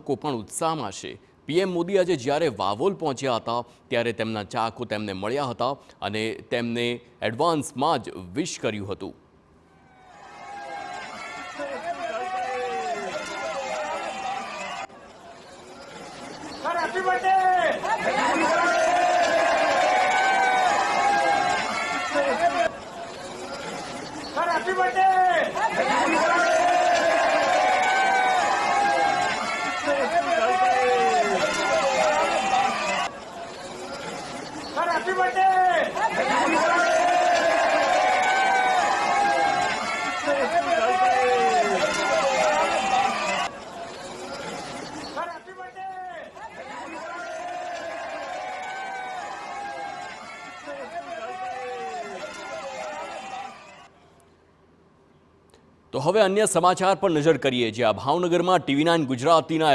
ચાહકો પણ ઉત્સાહમાં છે। પીએમ મોદી આજે જ્યારે વાવોલ પહોંચ્યા હતા ત્યારે તેમના ચાહકો તેમને મળ્યા હતા અને તેમને એડવાન્સમાં જ વિશ કર્યું હતું। Happy birthday! Happy birthday! Happy birthday! તો હવે અન્ય સમાચાર પર નજર કરીએ, જ્યાં ભાવનગરમાં TV9 ગુજરાતીના